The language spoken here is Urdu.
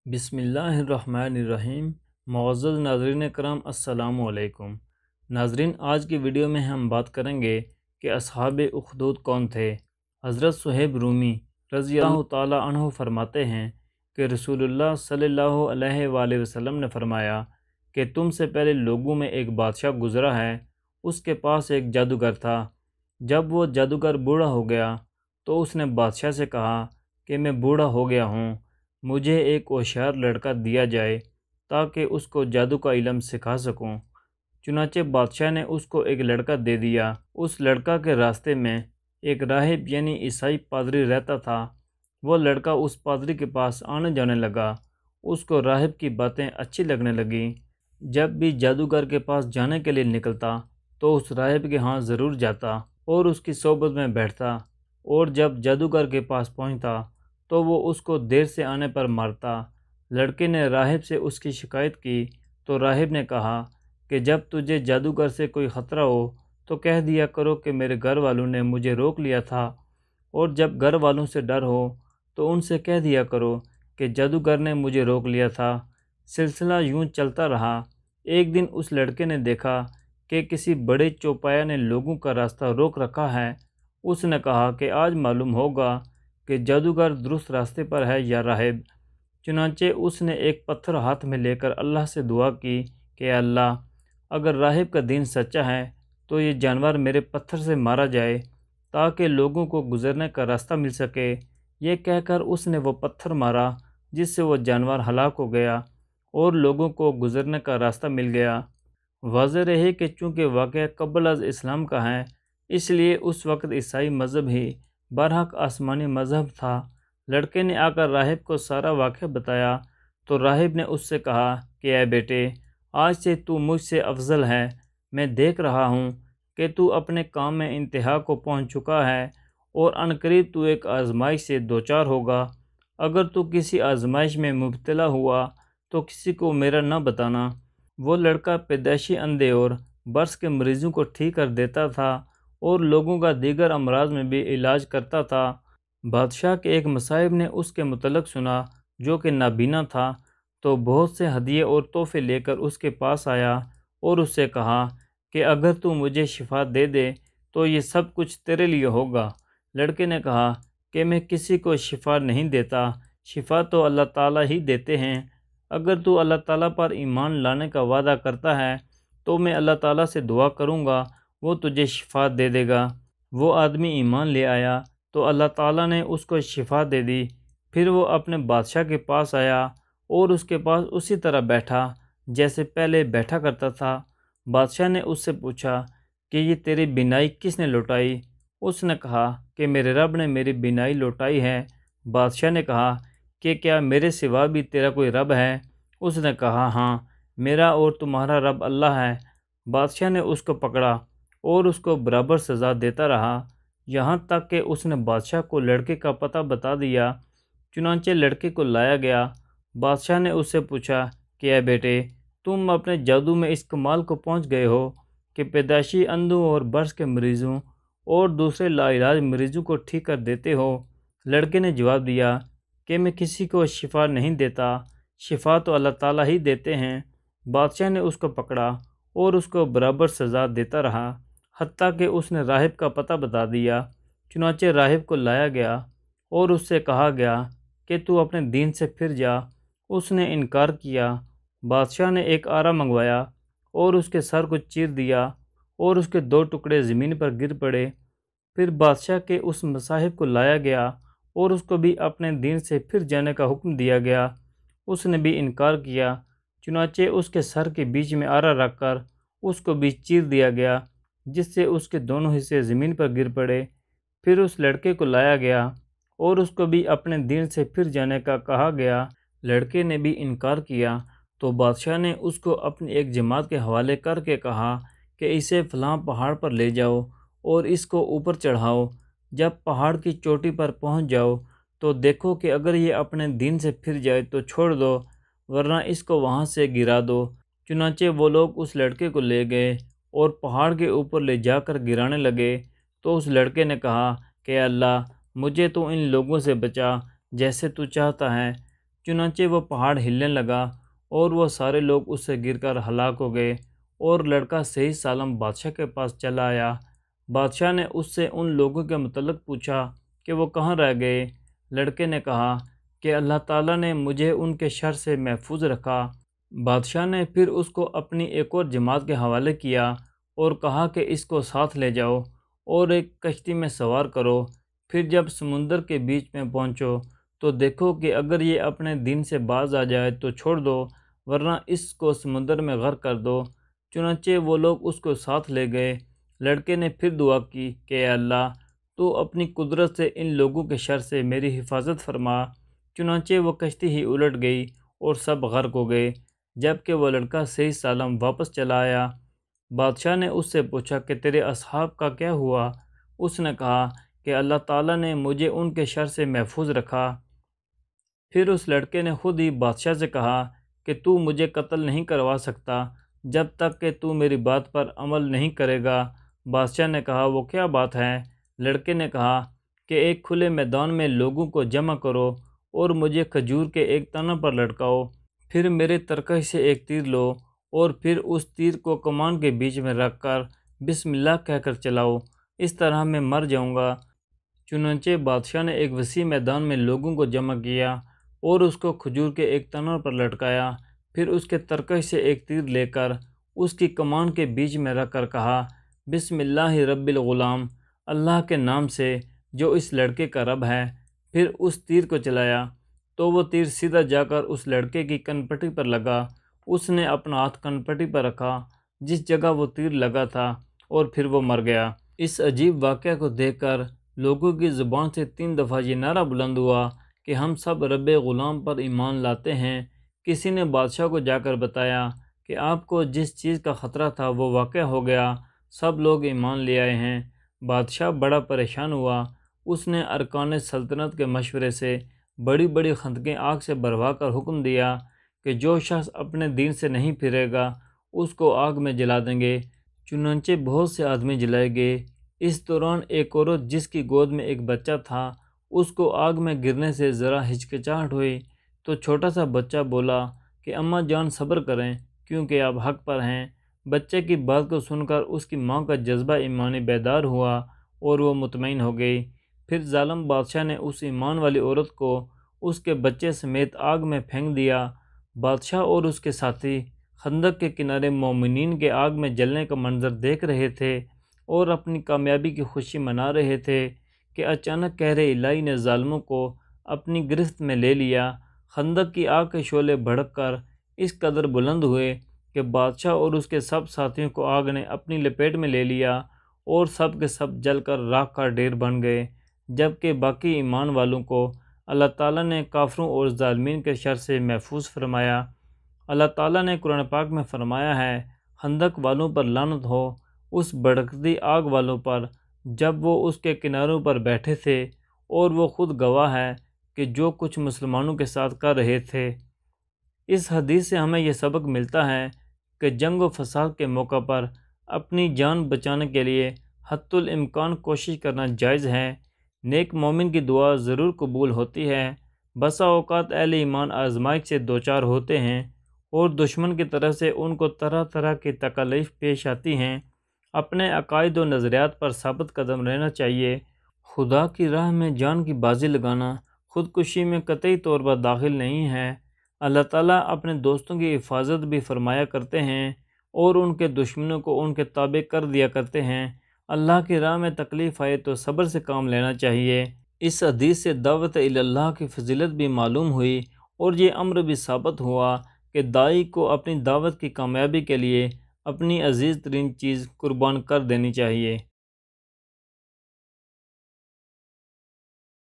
بسم اللہ الرحمن الرحیم۔ معزز ناظرین کرام، السلام علیکم۔ ناظرین، آج کی ویڈیو میں ہم بات کریں گے کہ اصحاب اخدود کون تھے۔ حضرت صہیب رومی رضی اللہ تعالی عنہ فرماتے ہیں کہ رسول اللہ صلی اللہ علیہ وآلہ وسلم نے فرمایا کہ تم سے پہلے لوگوں میں ایک بادشاہ گزرا ہے، اس کے پاس ایک جادوگر تھا۔ جب وہ جادوگر بوڑھا ہو گیا تو اس نے بادشاہ سے کہا کہ میں بوڑھا ہو گیا ہوں، مجھے ایک ہوشیار لڑکا دیا جائے تاکہ اس کو جادو کا علم سکھا سکوں۔ چنانچہ بادشاہ نے اس کو ایک لڑکا دے دیا۔ اس لڑکا کے راستے میں ایک راہب یعنی عیسائی پادری رہتا تھا۔ وہ لڑکا اس پادری کے پاس آنے جانے لگا۔ اس کو راہب کی باتیں اچھی لگنے لگیں۔ جب بھی جادوگر کے پاس جانے کے لیے نکلتا تو اس راہب کے ہاں ضرور جاتا اور اس کی صحبت میں بیٹھتا، اور جب جادوگر کے پاس پہنچتا تو وہ اس کو دیر سے آنے پر مارتا۔ لڑکے نے راہب سے اس کی شکایت کی تو راہب نے کہا کہ جب تجھے جادوگر سے کوئی خطرہ ہو تو کہہ دیا کرو کہ میرے گھر والوں نے مجھے روک لیا تھا، اور جب گھر والوں سے ڈر ہو تو ان سے کہہ دیا کرو کہ جادوگر نے مجھے روک لیا تھا۔ سلسلہ یوں چلتا رہا۔ ایک دن اس لڑکے نے دیکھا کہ کسی بڑے چوپایا نے لوگوں کا راستہ روک رکھا ہے۔ اس نے کہا کہ آج معلوم ہوگا کہ جادوگر درست راستے پر ہے یا راہب۔ چنانچہ اس نے ایک پتھر ہاتھ میں لے کر اللہ سے دعا کی کہ اے اللہ، اگر راہب کا دین سچا ہے تو یہ جانور میرے پتھر سے مارا جائے تاکہ لوگوں کو گزرنے کا راستہ مل سکے۔ یہ کہہ کر اس نے وہ پتھر مارا جس سے وہ جانور ہلاک ہو گیا اور لوگوں کو گزرنے کا راستہ مل گیا۔ واضح رہے کہ چونکہ واقعہ قبل از اسلام کا ہے، اس لیے اس وقت عیسائی مذہب ہی برحق آسمانی مذہب تھا۔ لڑکے نے آ کر راہب کو سارا واقعہ بتایا تو راہب نے اس سے کہا کہ اے بیٹے، آج سے تو مجھ سے افضل ہے۔ میں دیکھ رہا ہوں کہ تو اپنے کام میں انتہا کو پہنچ چکا ہے اور عنقریب تو ایک آزمائش سے دوچار ہوگا۔ اگر تو کسی آزمائش میں مبتلا ہوا تو کسی کو میرا نہ بتانا۔ وہ لڑکا پیدائشی اندھے اور برس کے مریضوں کو ٹھیک کر دیتا تھا اور لوگوں کا دیگر امراض میں بھی علاج کرتا تھا۔ بادشاہ کے ایک مصاحب نے اس کے متعلق سنا جو کہ نابینا تھا، تو بہت سے ہدیے اور تحفے لے کر اس کے پاس آیا اور اس سے کہا کہ اگر تو مجھے شفا دے دے تو یہ سب کچھ تیرے لیے ہوگا۔ لڑکے نے کہا کہ میں کسی کو شفا نہیں دیتا، شفا تو اللہ تعالیٰ ہی دیتے ہیں۔ اگر تو اللہ تعالیٰ پر ایمان لانے کا وعدہ کرتا ہے تو میں اللہ تعالیٰ سے دعا کروں گا، وہ تجھے شفا دے دے گا۔ وہ آدمی ایمان لے آیا تو اللہ تعالیٰ نے اس کو شفا دے دی۔ پھر وہ اپنے بادشاہ کے پاس آیا اور اس کے پاس اسی طرح بیٹھا جیسے پہلے بیٹھا کرتا تھا۔ بادشاہ نے اس سے پوچھا کہ یہ تیری بینائی کس نے لوٹائی؟ اس نے کہا کہ میرے رب نے میری بینائی لوٹائی ہے۔ بادشاہ نے کہا کہ کیا میرے سوا بھی تیرا کوئی رب ہے؟ اس نے کہا ہاں، میرا اور تمہارا رب اللہ ہے۔ بادشاہ نے اس کو پکڑا اور اس کو برابر سزا دیتا رہا یہاں تک کہ اس نے بادشاہ کو لڑکے کا پتہ بتا دیا۔ چنانچہ لڑکے کو لایا گیا۔ بادشاہ نے اس سے پوچھا کہ اے بیٹے، تم اپنے جادو میں اس کمال کو پہنچ گئے ہو کہ پیدائشی اندھوں اور برس کے مریضوں اور دوسرے لا علاج مریضوں کو ٹھیک کر دیتے ہو؟ لڑکے نے جواب دیا کہ میں کسی کو شفا نہیں دیتا، شفا تو اللہ تعالیٰ ہی دیتے ہیں۔ بادشاہ نے اس کو پکڑا اور اس کو برابر سزا دیتا رہا حتیٰ کہ اس نے راہب کا پتہ بتا دیا۔ چنانچہ راہب کو لایا گیا اور اس سے کہا گیا کہ تو اپنے دین سے پھر جا۔ اس نے انکار کیا۔ بادشاہ نے ایک آرا منگوایا اور اس کے سر کو چیر دیا اور اس کے 2 ٹکڑے زمین پر گر پڑے۔ پھر بادشاہ کے اس مصاحب کو لایا گیا اور اس کو بھی اپنے دین سے پھر جانے کا حکم دیا گیا۔ اس نے بھی انکار کیا۔ چنانچہ اس کے سر کے بیچ میں آرا رکھ کر اس کو بھی چیر دیا گیا جس سے اس کے دونوں حصے زمین پر گر پڑے۔ پھر اس لڑکے کو لایا گیا اور اس کو بھی اپنے دین سے پھر جانے کا کہا گیا۔ لڑکے نے بھی انکار کیا تو بادشاہ نے اس کو اپنی ایک جماعت کے حوالے کر کے کہا کہ اسے فلاں پہاڑ پر لے جاؤ اور اس کو اوپر چڑھاؤ۔ جب پہاڑ کی چوٹی پر پہنچ جاؤ تو دیکھو کہ اگر یہ اپنے دین سے پھر جائے تو چھوڑ دو، ورنہ اس کو وہاں سے گرا دو۔ چنانچہ وہ لوگ اس لڑکے کو لے گئے اور پہاڑ کے اوپر لے جا کر گرانے لگے۔ تو اس لڑکے نے کہا کہ اے اللہ، مجھے تو ان لوگوں سے بچا جیسے تو چاہتا ہے۔ چنانچہ وہ پہاڑ ہلنے لگا اور وہ سارے لوگ اس سے گر کر ہلاک ہو گئے، اور لڑکا صحیح سالم بادشاہ کے پاس چلا آیا۔ بادشاہ نے اس سے ان لوگوں کے متعلق پوچھا کہ وہ کہاں رہ گئے۔ لڑکے نے کہا کہ اللہ تعالیٰ نے مجھے ان کے شر سے محفوظ رکھا۔ بادشاہ نے پھر اس کو اپنی ایک اور جماعت کے حوالے کیا اور کہا کہ اس کو ساتھ لے جاؤ اور ایک کشتی میں سوار کرو، پھر جب سمندر کے بیچ میں پہنچو تو دیکھو کہ اگر یہ اپنے دین سے باز آ جائے تو چھوڑ دو، ورنہ اس کو سمندر میں غرق کر دو۔ چنانچہ وہ لوگ اس کو ساتھ لے گئے۔ لڑکے نے پھر دعا کی کہ اے اللہ، تو اپنی قدرت سے ان لوگوں کے شر سے میری حفاظت فرما۔ چنانچہ وہ کشتی ہی الٹ گئی اور سب غرق ہو گئے، جبکہ وہ لڑکا صحیح سالم واپس چلا آیا۔ بادشاہ نے اس سے پوچھا کہ تیرے اصحاب کا کیا ہوا؟ اس نے کہا کہ اللہ تعالیٰ نے مجھے ان کے شر سے محفوظ رکھا۔ پھر اس لڑکے نے خود ہی بادشاہ سے کہا کہ تو مجھے قتل نہیں کروا سکتا جب تک کہ تو میری بات پر عمل نہیں کرے گا۔ بادشاہ نے کہا وہ کیا بات ہے؟ لڑکے نے کہا کہ ایک کھلے میدان میں لوگوں کو جمع کرو اور مجھے کھجور کے ایک تنہ پر لٹکاؤ، پھر میرے ترکش سے ایک تیر لو اور پھر اس تیر کو کمان کے بیچ میں رکھ کر بسم اللہ کہہ کر چلاؤ، اس طرح میں مر جاؤں گا۔ چنانچہ بادشاہ نے ایک وسیع میدان میں لوگوں کو جمع کیا اور اس کو کھجور کے ایک تنہ پر لٹکایا، پھر اس کے ترکش سے ایک تیر لے کر اس کی کمان کے بیچ میں رکھ کر کہا بسم اللہ رب الغلام، اللہ کے نام سے جو اس لڑکے کا رب ہے، پھر اس تیر کو چلایا تو وہ تیر سیدھا جا کر اس لڑکے کی کنپٹی پر لگا۔ اس نے اپنا ہاتھ کنپٹی پر رکھا جس جگہ وہ تیر لگا تھا اور پھر وہ مر گیا۔ اس عجیب واقعہ کو دیکھ کر لوگوں کی زبان سے 3 دفعہ یہ نعرہ بلند ہوا کہ ہم سب رب غلام پر ایمان لاتے ہیں۔ کسی نے بادشاہ کو جا کر بتایا کہ آپ کو جس چیز کا خطرہ تھا وہ واقع ہو گیا، سب لوگ ایمان لے آئے ہیں۔ بادشاہ بڑا پریشان ہوا۔ اس نے ارکان سلطنت کے مشورے سے بڑی بڑی خندقیں آگ سے بھروا کر حکم دیا کہ جو شخص اپنے دین سے نہیں پھرے گا اس کو آگ میں جلا دیں گے۔ چنانچہ بہت سے آدمی جلائے گئے۔ اس دوران ایک عورت جس کی گود میں ایک بچہ تھا، اس کو آگ میں گرنے سے ذرا ہچکچاہٹ ہوئی تو چھوٹا سا بچہ بولا کہ اماں جان صبر کریں کیونکہ آپ حق پر ہیں۔ بچے کی بات کو سن کر اس کی ماں کا جذبہ ایمانی بیدار ہوا اور وہ مطمئن ہو گئی۔ پھر ظالم بادشاہ نے اس ایمان والی عورت کو اس کے بچے سمیت آگ میں پھینک دیا۔ بادشاہ اور اس کے ساتھی خندق کے کنارے مومنین کے آگ میں جلنے کا منظر دیکھ رہے تھے اور اپنی کامیابی کی خوشی منا رہے تھے کہ اچانک قہر الہی نے ظالموں کو اپنی گرفت میں لے لیا۔ خندق کی آگ کے شعلے بھڑک کر اس قدر بلند ہوئے کہ بادشاہ اور اس کے سب ساتھیوں کو آگ نے اپنی لپیٹ میں لے لیا اور سب کے سب جل کر راکھ کا ڈھیر بن گئے، جبکہ باقی ایمان والوں کو اللہ تعالیٰ نے کافروں اور ظالمین کے شر سے محفوظ فرمایا۔ اللہ تعالیٰ نے قرآن پاک میں فرمایا ہے، خندق والوں پر لعنت ہو، اس بھڑکتی آگ والوں پر جب وہ اس کے کناروں پر بیٹھے تھے اور وہ خود گواہ ہے کہ جو کچھ مسلمانوں کے ساتھ کر رہے تھے۔ اس حدیث سے ہمیں یہ سبق ملتا ہے کہ جنگ و فساد کے موقع پر اپنی جان بچانے کے لیے حتی الامکان کوشش کرنا جائز ہے۔ نیک مومن کی دعا ضرور قبول ہوتی ہے۔ بسا اوقات اہل ایمان آزمائش سے دوچار ہوتے ہیں اور دشمن کی طرف سے ان کو طرح طرح کی تکالیف پیش آتی ہیں۔ اپنے عقائد و نظریات پر ثابت قدم رہنا چاہیے۔ خدا کی راہ میں جان کی بازی لگانا خودکشی میں قطعی طور پر داخل نہیں ہے۔ اللہ تعالیٰ اپنے دوستوں کی حفاظت بھی فرمایا کرتے ہیں اور ان کے دشمنوں کو ان کے تابع کر دیا کرتے ہیں۔ اللہ کی راہ میں تکلیف آئے تو صبر سے کام لینا چاہیے۔ اس حدیث سے دعوت اللہ کی فضیلت بھی معلوم ہوئی اور یہ امر بھی ثابت ہوا کہ داعی کو اپنی دعوت کی کامیابی کے لیے اپنی عزیز ترین چیز قربان کر دینی چاہیے۔